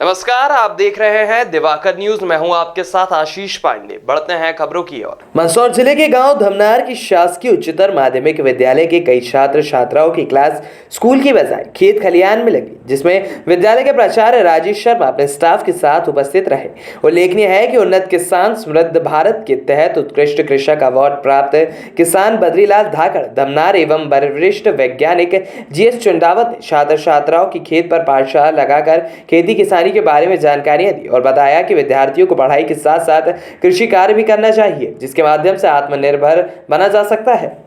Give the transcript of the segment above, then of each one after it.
नमस्कार, आप देख रहे हैं दिवाकर न्यूज। मैं हूं आपके साथ आशीष पांडे। बढ़ते हैं खबरों की ओर। मंदसौर जिले के गांव धमनार की शासकीय उच्चतर माध्यमिक विद्यालय के कई छात्र छात्राओं की क्लास स्कूल की बजाय खेत खलिहान में लगी, जिसमें विद्यालय के प्राचार्य राजेश शर्मा अपने स्टाफ के साथ उपस्थित रहे। उल्लेखनीय है कि उन्नत किसान समृद्ध भारत के तहत उत्कृष्ट कृषक अवार्ड प्राप्त किसान बद्रीलाल धाकड़ धमनार एवं वरिष्ठ वैज्ञानिक GS चुंडावत ने छात्र छात्राओं की खेत पर पाठशाला लगाकर खेती किसानी के बारे में जानकारियां दी और बताया कि विद्यार्थियों को पढ़ाई के साथ साथ कृषि कार्य भी करना चाहिए, जिसके माध्यम से आत्मनिर्भर बना जा सकता है।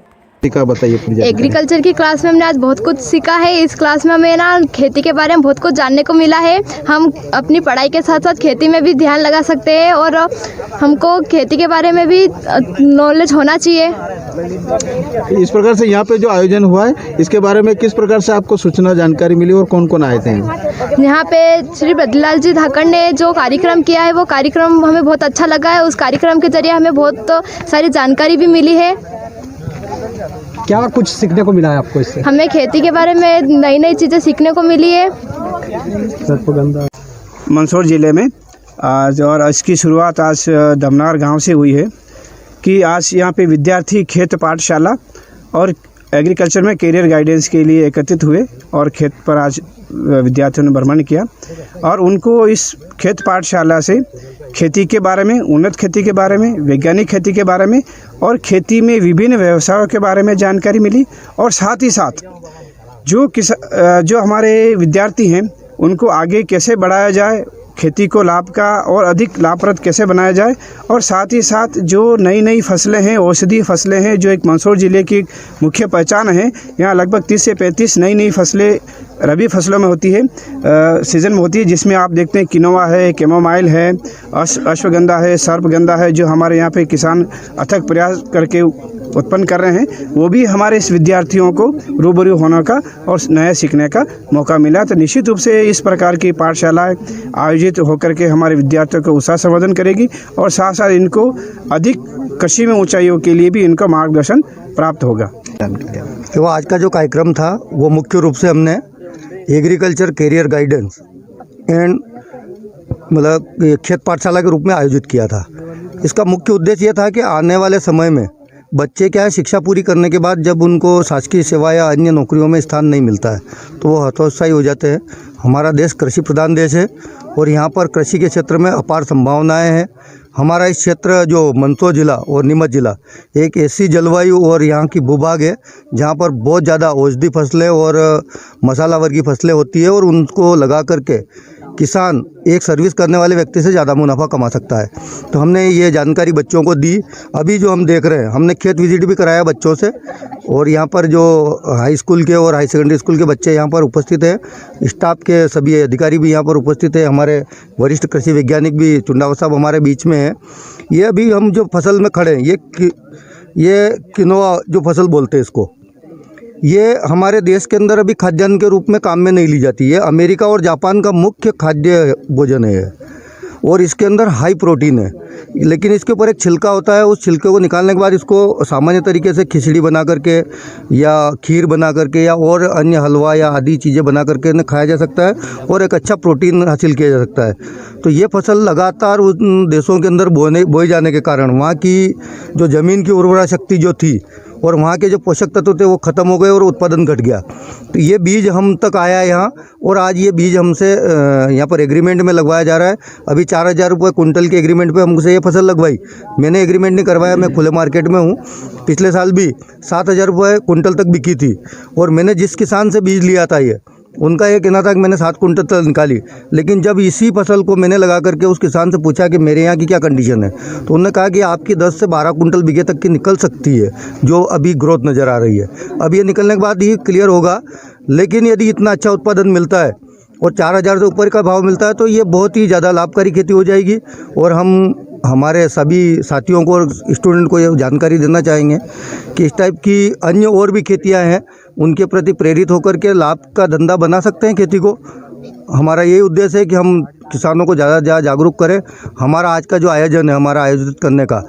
बताइए। एग्रीकल्चर की क्लास में हमने आज बहुत कुछ सीखा है। इस क्लास में हमें ना खेती के बारे में बहुत कुछ जानने को मिला है। हम अपनी पढ़ाई के साथ साथ खेती में भी ध्यान लगा सकते हैं और हमको खेती के बारे में भी नॉलेज होना चाहिए। इस प्रकार से यहाँ पे जो आयोजन हुआ है, इसके बारे में किस प्रकार से आपको सूचना जानकारी मिली और कौन कौन आए थे? यहाँ पे श्री बद्रीलाल जी धाकड़ ने जो कार्यक्रम किया है, वो कार्यक्रम हमें बहुत अच्छा लगा है। उस कार्यक्रम के जरिए हमें बहुत सारी जानकारी भी मिली है। क्या कुछ सीखने को मिला है आपको इससे? हमें खेती के बारे में नई नई चीज़ें सीखने को मिली है। मंदसौर ज़िले में आज और इसकी शुरुआत आज धमनार गांव से हुई है कि आज यहाँ पे विद्यार्थी खेत पाठशाला और एग्रीकल्चर में करियर गाइडेंस के लिए एकत्रित हुए और खेत पर आज विद्यार्थियों ने भ्रमण किया और उनको इस खेत पाठशाला से खेती के बारे में, उन्नत खेती के बारे में, वैज्ञानिक खेती के बारे में और खेती में विभिन्न व्यवसायों के बारे में जानकारी मिली। और साथ ही साथ जो हमारे विद्यार्थी हैं उनको आगे कैसे बढ़ाया जाए, खेती को लाभ का और अधिक लाभप्रद कैसे बनाया जाए, और साथ ही साथ जो नई नई फसलें हैं, औषधीय फसलें हैं, जो एक मंदसौर ज़िले की मुख्य पहचान है। यहाँ लगभग 30 से 35 नई फसलें रबी फसलों में होती है, सीज़न में होती है, जिसमें आप देखते हैं किनोवा है, कैमोमाइल है, अश्वगंधा है, सर्पगंधा है, जो हमारे यहाँ पे किसान अथक प्रयास करके उत्पन्न कर रहे हैं। वो भी हमारे इस विद्यार्थियों को रूबरू होने का और नया सीखने का मौका मिला। तो निश्चित रूप से इस प्रकार की पाठशालाएं आयोजित होकर के हमारे विद्यार्थियों को उत्साह संवर्धन करेगी और साथ साथ इनको अधिक कृषि में ऊंचाइयों के लिए भी इनका मार्गदर्शन प्राप्त होगा। तो आज का जो कार्यक्रम था वो मुख्य रूप से हमने एग्रीकल्चर करियर गाइडेंस एंड मतलब खेत पाठशाला के रूप में आयोजित किया था। इसका मुख्य उद्देश्य ये था कि आने वाले समय में बच्चे क्या है, शिक्षा पूरी करने के बाद जब उनको शासकीय सेवा या अन्य नौकरियों में स्थान नहीं मिलता है तो वो हतोत्साही हो जाते हैं। हमारा देश कृषि प्रधान देश है और यहाँ पर कृषि के क्षेत्र में अपार संभावनाएं हैं। हमारा इस क्षेत्र जो मंदसौर जिला और नीमच जिला एक ऐसी जलवायु और यहाँ की भूभाग है जहाँ पर बहुत ज़्यादा औषधि फसलें और मसाला वर्गीय फसलें होती है और उनको लगा करके किसान एक सर्विस करने वाले व्यक्ति से ज़्यादा मुनाफा कमा सकता है। तो हमने ये जानकारी बच्चों को दी। अभी जो हम देख रहे हैं, हमने खेत विजिट भी कराया बच्चों से और यहाँ पर जो हाई स्कूल के और हाई सेकेंडरी स्कूल के बच्चे यहाँ पर उपस्थित हैं, स्टाफ के सभी अधिकारी भी यहाँ पर उपस्थित है, हमारे वरिष्ठ कृषि वैज्ञानिक भी चुंडावत साहब हमारे बीच में हैं। ये अभी हम जो फसल में खड़े हैं, ये किनोवा जो फसल बोलते हैं इसको, ये हमारे देश के अंदर अभी खाद्यान्न के रूप में काम में नहीं ली जाती है। अमेरिका और जापान का मुख्य खाद्य भोजन है और इसके अंदर हाई प्रोटीन है, लेकिन इसके ऊपर एक छिलका होता है। उस छिलके को निकालने के बाद इसको सामान्य तरीके से खिचड़ी बना करके या खीर बना करके या और अन्य हलवा या आदि चीज़ें बना करके इन्हें खाया जा सकता है और एक अच्छा प्रोटीन हासिल किया जा सकता है। तो ये फसल लगातार उन देशों के अंदर बोए जाने के कारण वहाँ की जो ज़मीन की उर्वरा शक्ति जो थी और वहाँ के जो पोषक तत्व थे वो ख़त्म हो गए और उत्पादन घट गया। तो ये बीज हम तक आया है यहाँ और आज ये बीज हमसे यहाँ पर एग्रीमेंट में लगवाया जा रहा है। अभी 4000 रुपये कुंटल के एग्रीमेंट पे हमसे ये फसल लगवाई। मैंने एग्रीमेंट नहीं करवाया, मैं खुले मार्केट में हूँ। पिछले साल भी 7000 रुपये कुंटल तक बिकी थी और मैंने जिस किसान से बीज लिया था ये उनका ये कहना था कि मैंने 7 कुंटल तक निकाली, लेकिन जब इसी फसल को मैंने लगा करके उस किसान से पूछा कि मेरे यहाँ की क्या कंडीशन है, तो उन्होंने कहा कि आपकी 10 से 12 कुंटल बीघे तक की निकल सकती है, जो अभी ग्रोथ नज़र आ रही है। अब ये निकलने के बाद ही क्लियर होगा, लेकिन यदि इतना अच्छा उत्पादन मिलता है और 4000 से ऊपर का भाव मिलता है तो ये बहुत ही ज़्यादा लाभकारी खेती हो जाएगी। और हम हमारे सभी साथियों को और स्टूडेंट को ये जानकारी देना चाहेंगे कि इस टाइप की अन्य और भी खेतियाँ हैं, उनके प्रति प्रेरित होकर के लाभ का धंधा बना सकते हैं खेती को। हमारा यही उद्देश्य है कि हम किसानों को ज़्यादा से ज़्यादा जागरूक करें। हमारा आज का जो आयोजन है हमारा आयोजित करने का,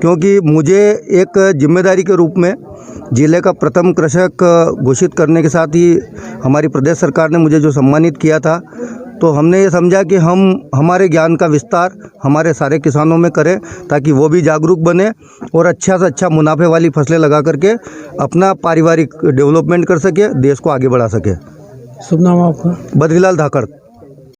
क्योंकि मुझे एक जिम्मेदारी के रूप में जिले का प्रथम कृषक घोषित करने के साथ ही हमारी प्रदेश सरकार ने मुझे जो सम्मानित किया था, तो हमने ये समझा कि हम हमारे ज्ञान का विस्तार हमारे सारे किसानों में करें ताकि वो भी जागरूक बने और अच्छा से अच्छा मुनाफे वाली फसलें लगा करके अपना पारिवारिक डेवलपमेंट कर सके, देश को आगे बढ़ा सके। शुभ नाम आपका? बद्रीलाल धाकड़।